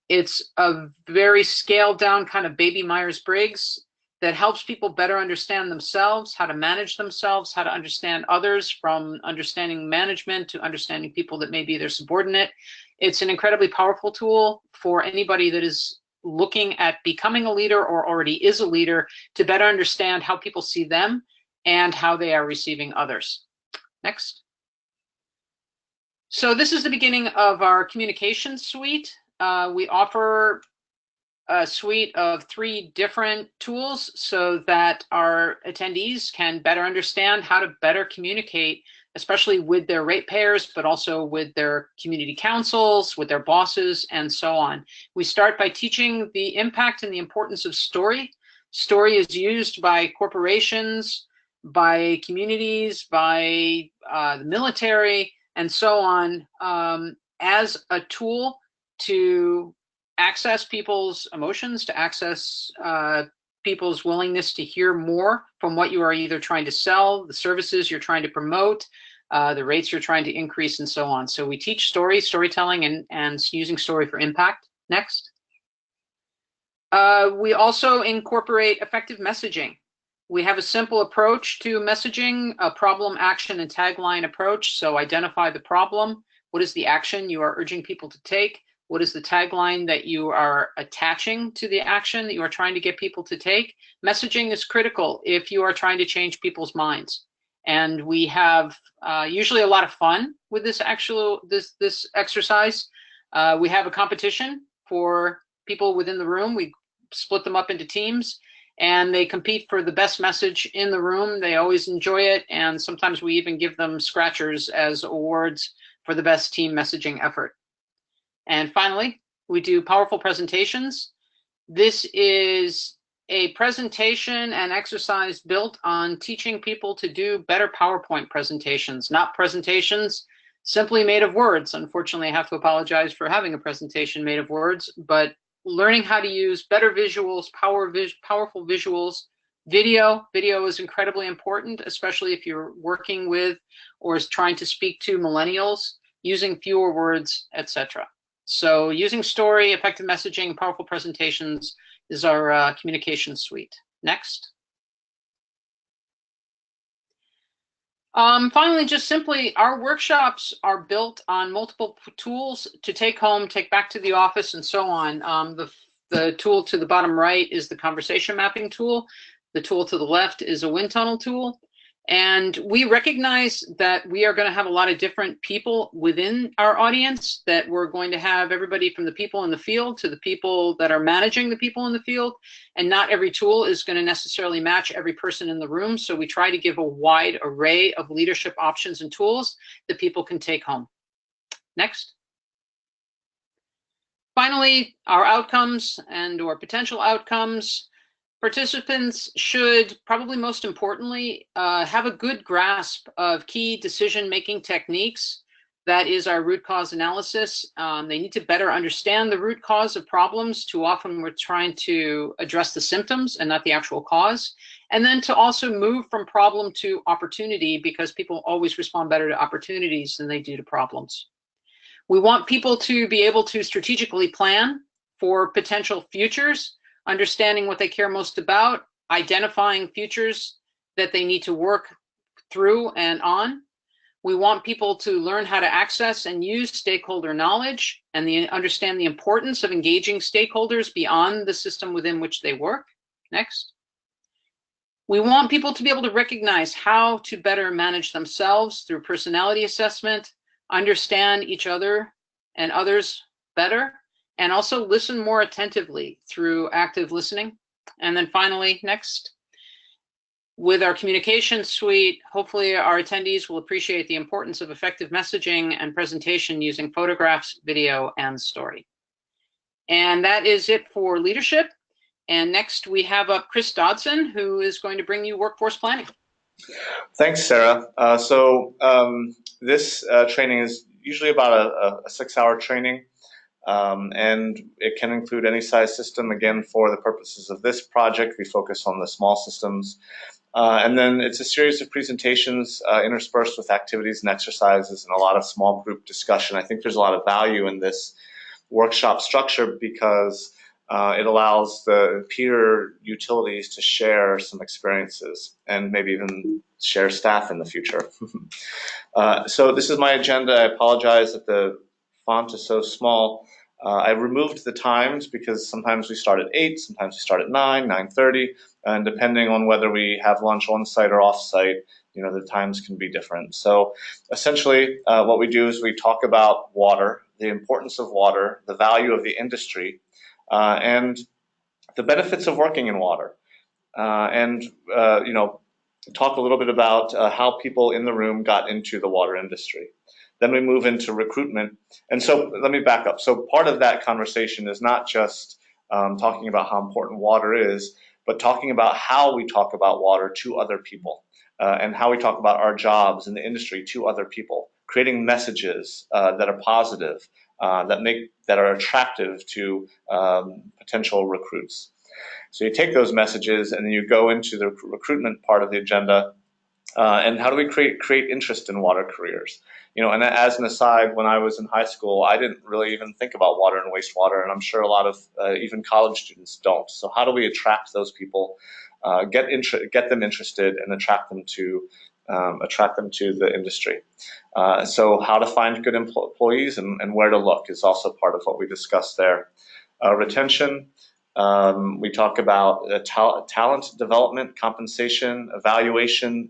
It's a very scaled down kind of baby Myers-Briggs that helps people better understand themselves, how to manage themselves, how to understand others, from understanding management to understanding people that may be their subordinate. It's an incredibly powerful tool for anybody that is looking at becoming a leader or already is a leader to better understand how people see them and how they are receiving others. Next. So this is the beginning of our communication suite. We offer a suite of 3 different tools so that our attendees can better understand how to better communicate, especially with their ratepayers, but also with their community councils, with their bosses, and so on. We start by teaching the impact and the importance of story. Story is used by corporations, by communities, by the military, and so on, as a tool to access people's emotions, to access people's willingness to hear more from what you are either trying to sell, the services you're trying to promote, the rates you're trying to increase, and so on. So we teach storytelling, and using story for impact. Next. We also incorporate effective messaging. We have a simple approach to messaging, a problem, action, and tagline approach. So identify the problem. What is the action you are urging people to take? What is the tagline that you are attaching to the action that you are trying to get people to take? Messaging is critical if you are trying to change people's minds. And we have usually a lot of fun with this exercise. We have a competition for people within the room. We split them up into teams, and they compete for the best message in the room. They always enjoy it, and sometimes we even give them scratchers as awards for the best team messaging effort. And finally, we do powerful presentations. This is a presentation and exercise built on teaching people to do better PowerPoint presentations, not presentations simply made of words. Unfortunately, I have to apologize for having a presentation made of words, but learning how to use better visuals, powerful visuals. Video is incredibly important, especially if you're working with or is trying to speak to millennials, using fewer words, etc. So using story, effective messaging, powerful presentations is our communication suite. Next. Finally, just simply, our workshops are built on multiple tools to take home, take back to the office, and so on. The tool to the bottom right is the conversation mapping tool. The tool to the left is a wind tunnel tool. And we recognize that we are going to have a lot of different people within our audience, that we're going to have everybody from the people in the field to the people that are managing the people in the field. And not every tool is going to necessarily match every person in the room. So we try to give a wide array of leadership options and tools that people can take home. Next. Finally, our outcomes or potential outcomes. Participants should, probably most importantly, have a good grasp of key decision-making techniques. That is our root cause analysis. They need to better understand the root cause of problems. Too often we're trying to address the symptoms and not the actual cause. And then to also move from problem to opportunity, because people always respond better to opportunities than they do to problems. We want people to be able to strategically plan for potential futures, understanding what they care most about, identifying futures that they need to work through and on. We want people to learn how to access and use stakeholder knowledge and understand the importance of engaging stakeholders beyond the system within which they work. Next. We want people to be able to recognize how to better manage themselves through personality assessment, understand each other and others better, and also listen more attentively through active listening. And then finally, next, with our communication suite, hopefully our attendees will appreciate the importance of effective messaging and presentation using photographs, video, and story. And that is it for leadership. And next we have up Chris Dodson, who is going to bring you workforce planning. Thanks, Sarah. This training is usually about a 6-hour training. And it can include any size system. Again, for the purposes of this project, we focus on the small systems. And then it's a series of presentations interspersed with activities and exercises and a lot of small group discussion. I think there's a lot of value in this workshop structure because it allows the peer utilities to share some experiences and maybe even share staff in the future. So this is my agenda. I apologize that the font is so small. I removed the times because sometimes we start at 8, sometimes we start at 9, 9:30, and depending on whether we have lunch on site or off site, the times can be different. So essentially what we do is we talk about water, the importance of water, the value of the industry, and the benefits of working in water, and talk a little bit about how people in the room got into the water industry. Then we move into recruitment. And so let me back up. So part of that conversation is not just talking about how important water is, but talking about how we talk about water to other people, and how we talk about our jobs in the industry to other people, creating messages that are positive, that are attractive to potential recruits. So you take those messages and then you go into the recruitment part of the agenda, and how do we create interest in water careers? And as an aside, when I was in high school, I didn't really even think about water and wastewater, and I'm sure a lot of even college students don't. So how do we attract those people, get them interested, and attract them to the industry? So how to find good employees and where to look is also part of what we discussed there. Retention. We talk about talent development, compensation, evaluation.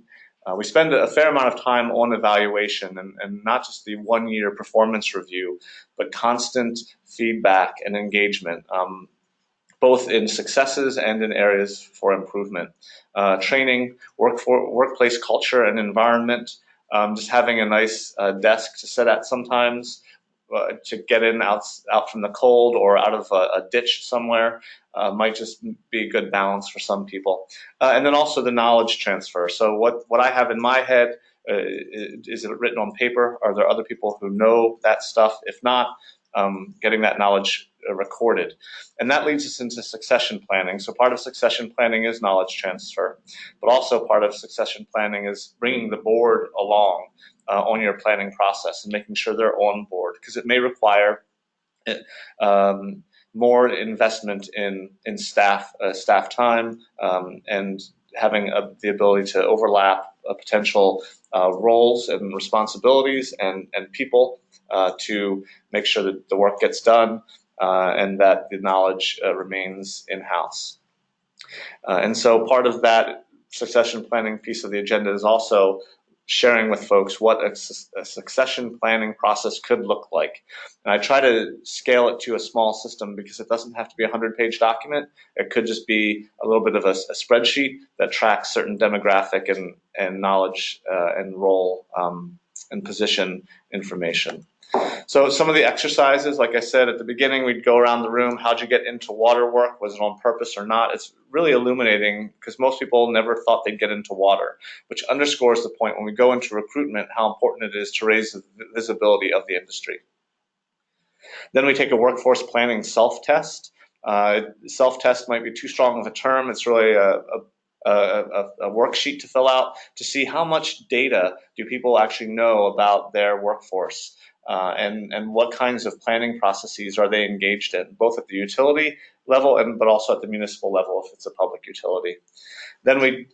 We spend a fair amount of time on evaluation, and not just the one-year performance review, but constant feedback and engagement, both in successes and in areas for improvement. Training, workplace culture and environment, just having a nice desk to sit at sometimes, to get in out from the cold or out of a ditch somewhere, might just be a good balance for some people. And then also the knowledge transfer. So what I have in my head, is it written on paper? Are there other people who know that stuff? If not, getting that knowledge recorded. And that leads us into succession planning. So part of succession planning is knowledge transfer, but also part of succession planning is bringing the board along on your planning process and making sure they're on board, because it may require more investment in staff time, and having the ability to overlap potential roles and responsibilities and people to make sure that the work gets done, and that the knowledge remains in-house. And so part of that succession planning piece of the agenda is also sharing with folks what a succession planning process could look like. And I try to scale it to a small system because it doesn't have to be a 100-page document. It could just be a little bit of a spreadsheet that tracks certain demographic and knowledge and role and position information. So some of the exercises, like I said at the beginning, we'd go around the room. How'd you get into water work? Was it on purpose or not? It's really illuminating because most people never thought they'd get into water, which underscores the point when we go into recruitment, how important it is to raise the visibility of the industry. Then we take a workforce planning self-test. Self-test might be too strong of a term. It's really a worksheet to fill out to see how much data do people actually know about their workforce. And what kinds of planning processes are they engaged in, both at the utility level but also at the municipal level if it's a public utility. Then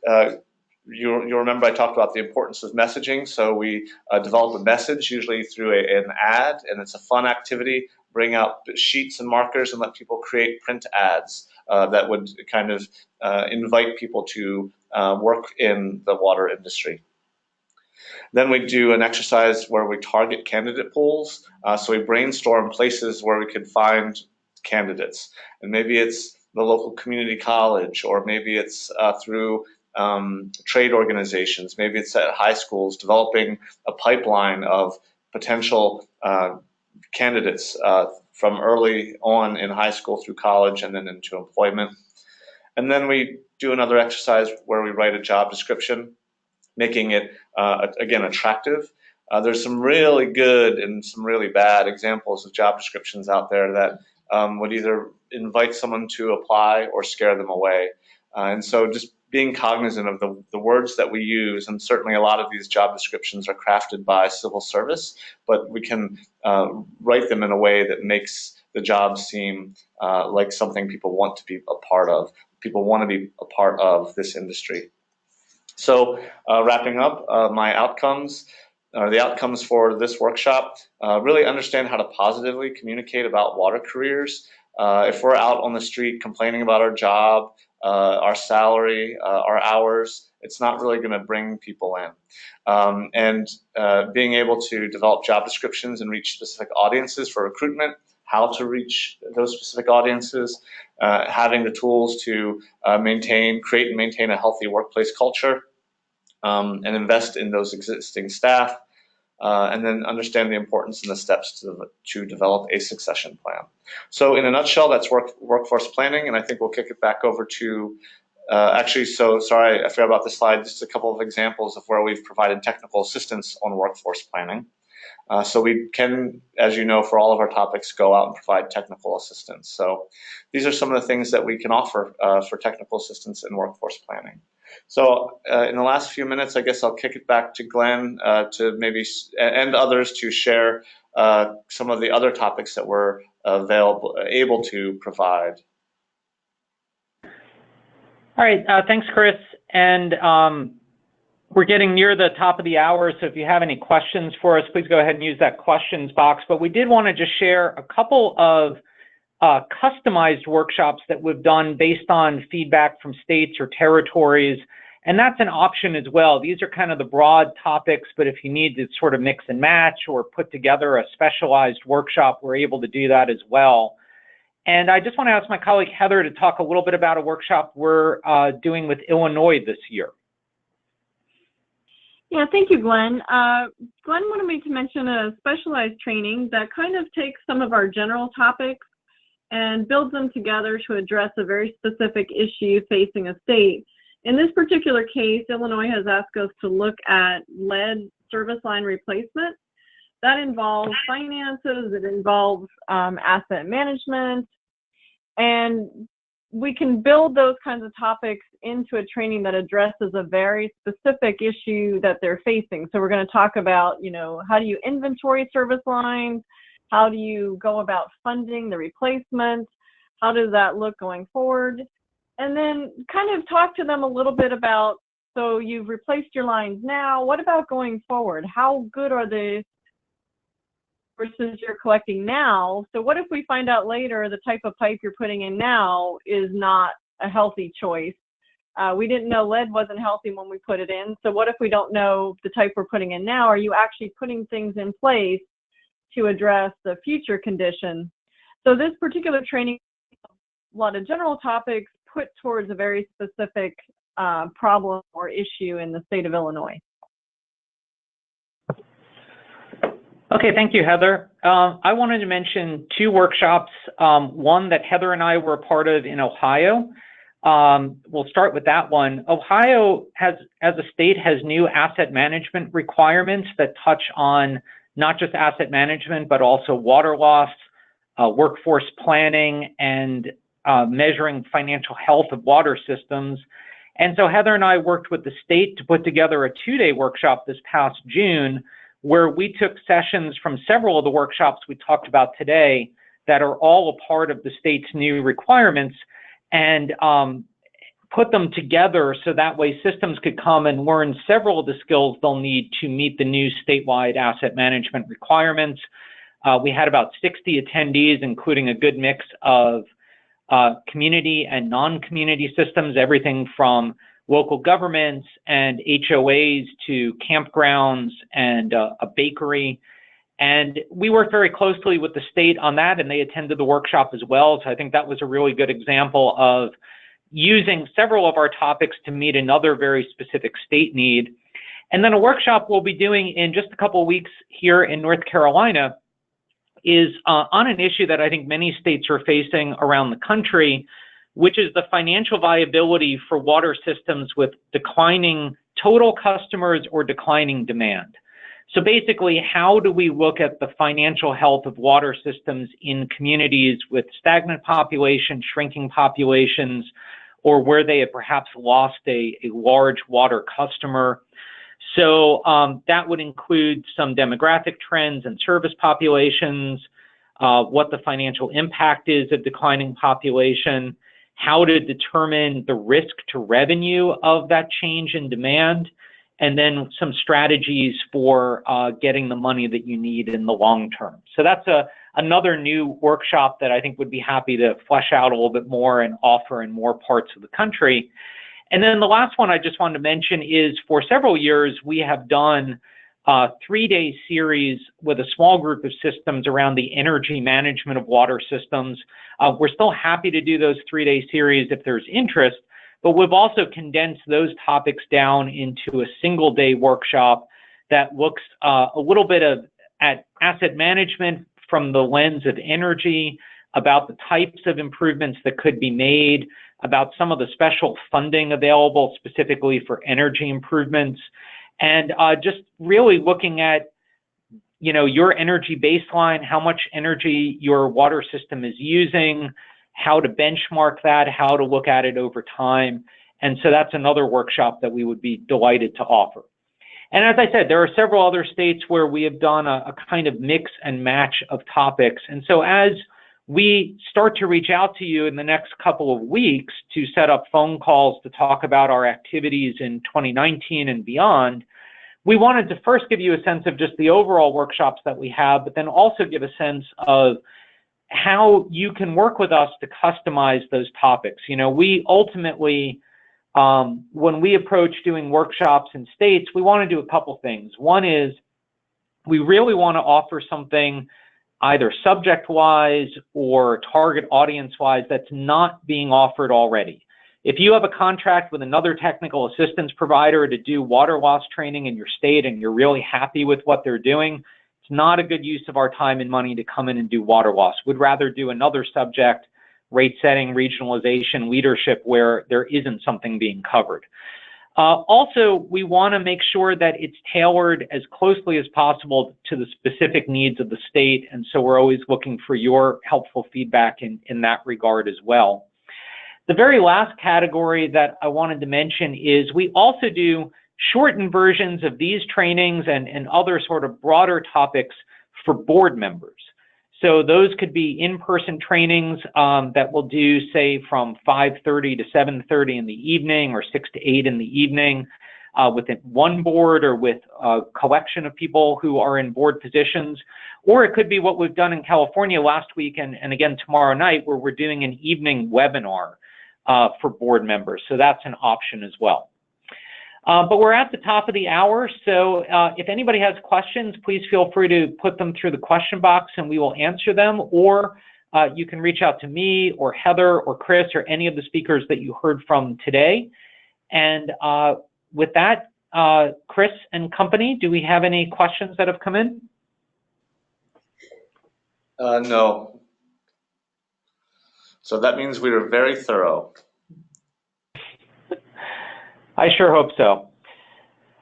you'll remember I talked about the importance of messaging. So we develop a message, usually through an ad, and it's a fun activity. Bring out sheets and markers and let people create print ads that would kind of invite people to work in the water industry. Then we do an exercise where we target candidate pools. So we brainstorm places where we could find candidates. And maybe it's the local community college, or maybe it's through trade organizations. Maybe it's at high schools, developing a pipeline of potential candidates from early on in high school through college and then into employment. And then we do another exercise where we write a job description, making it, again, attractive. There's some really good and some really bad examples of job descriptions out there that would either invite someone to apply or scare them away. And so just being cognizant of the words that we use, and certainly a lot of these job descriptions are crafted by civil service, but we can write them in a way that makes the job seem like something people want to be a part of. People want to be a part of this industry. So wrapping up, my outcomes, or the outcomes for this workshop, really understand how to positively communicate about water careers. If we're out on the street complaining about our job, our salary, our hours, it's not really going to bring people in. And being able to develop job descriptions and reach specific audiences for recruitment, how to reach those specific audiences, having the tools to create and maintain a healthy workplace culture, and invest in those existing staff, and then understand the importance and the steps to develop a succession plan. So in a nutshell, that's workforce planning, and I think we'll kick it back over to, sorry, I forgot about this slide, just a couple of examples of where we've provided technical assistance on workforce planning. So we can, as you know, for all of our topics, go out and provide technical assistance. So these are some of the things that we can offer for technical assistance in workforce planning. So in the last few minutes, I guess I'll kick it back to Glenn to maybe, and others, to share some of the other topics that we're able to provide. All right, thanks, Chris. And we're getting near the top of the hour, so if you have any questions for us, please go ahead and use that questions box. But we did want to just share a couple of customized workshops that we've done based on feedback from states or territories, and that's an option as well. These are kind of the broad topics, but if you need to sort of mix and match or put together a specialized workshop, we're able to do that as well. And I just want to ask my colleague Heather to talk a little bit about a workshop we're doing with Illinois this year. Yeah, thank you, Glenn. Glenn wanted me to mention a specialized training that kind of takes some of our general topics and builds them together to address a very specific issue facing a state. In this particular case, Illinois has asked us to look at lead service line replacement. That involves finances, it involves asset management, and we can build those kinds of topics into a training that addresses a very specific issue that they're facing. So we're going to talk about, how do you inventory service lines? How do you go about funding the replacement? How does that look going forward? And then kind of talk to them a little bit about, so you've replaced your lines now, what about going forward? How good are the resources you're collecting now? So what if we find out later the type of pipe you're putting in now is not a healthy choice? We didn't know lead wasn't healthy when we put it in. So what if we don't know the type we're putting in now? Are you actually putting things in place to address the future condition? So this particular training, a lot of general topics put towards a very specific problem or issue in the state of Illinois. Okay, thank you, Heather. I wanted to mention two workshops, one that Heather and I were a part of in Ohio. We'll start with that one. Ohio as a state has new asset management requirements that touch on not just asset management, but also water loss, workforce planning, and measuring financial health of water systems. And so Heather and I worked with the state to put together a two-day workshop this past June, where we took sessions from several of the workshops we talked about today that are all a part of the state's new requirements, and put them together so that way systems could come and learn several of the skills they'll need to meet the new statewide asset management requirements. We had about 60 attendees, including a good mix of community and non-community systems, everything from local governments and HOAs to campgrounds and a bakery. And we worked very closely with the state on that, and they attended the workshop as well. So I think that was a really good example of using several of our topics to meet another very specific state need. And then a workshop we'll be doing in just a couple of weeks here in North Carolina is on an issue that I think many states are facing around the country, which is the financial viability for water systems with declining total customers or declining demand. So basically, how do we look at the financial health of water systems in communities with stagnant population, shrinking populations, or where they have perhaps lost a large water customer? So that would include some demographic trends and service populations, what the financial impact is of declining population, how to determine the risk to revenue of that change in demand, and then some strategies for getting the money that you need in the long term. So that's another new workshop that I think would be happy to flesh out a little bit more and offer in more parts of the country. And then the last one I just wanted to mention is, for several years we have done 3-day series with a small group of systems around the energy management of water systems. We're still happy to do those 3-day series if there's interest, but we've also condensed those topics down into a single-day workshop that looks a little bit at asset management from the lens of energy, about the types of improvements that could be made, about some of the special funding available specifically for energy improvements, and just really looking at, you know, your energy baseline, how much energy your water system is using, how to benchmark that, how to look at it over time. And so that's another workshop that we would be delighted to offer. And as I said, there are several other states where we have done a kind of mix and match of topics. And so as we start to reach out to you in the next couple of weeks to set up phone calls to talk about our activities in 2019 and beyond, we wanted to first give you a sense of just the overall workshops that we have, but then also give a sense of how you can work with us to customize those topics. You know, we ultimately, when we approach doing workshops in states, we want to do a couple things. One is we really want to offer something either subject-wise or target audience-wise that's not being offered already. If you have a contract with another technical assistance provider to do water loss training in your state and you're really happy with what they're doing, it's not a good use of our time and money to come in and do water loss. We'd rather do another subject, rate setting, regionalization, leadership, where there isn't something being covered. Also, we want to make sure that it's tailored as closely as possible to the specific needs of the state, and so we're always looking for your helpful feedback in that regard as well. The very last category that I wanted to mention is we also do shortened versions of these trainings and other sort of broader topics for board members. So those could be in-person trainings that we'll do, say, from 5:30 to 7:30 in the evening or 6 to 8 in the evening with one board or with a collection of people who are in board positions. Or it could be what we've done in California last week and again tomorrow night, where we're doing an evening webinar for board members. So that's an option as well. But we're at the top of the hour, so if anybody has questions, please feel free to put them through the question box and we will answer them, or you can reach out to me or Heather or Chris or any of the speakers that you heard from today. And with that, Chris and company, do we have any questions that have come in? No. So that means we were very thorough. I sure hope so.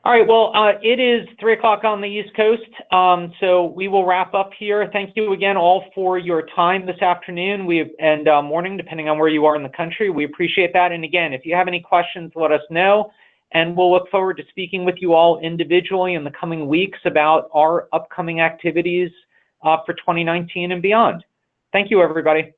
All right, well, it is 3 o'clock on the East Coast, so we will wrap up here. Thank you again all for your time this afternoon and morning, depending on where you are in the country. We appreciate that. And again, if you have any questions, let us know, and we'll look forward to speaking with you all individually in the coming weeks about our upcoming activities for 2019 and beyond. Thank you, everybody.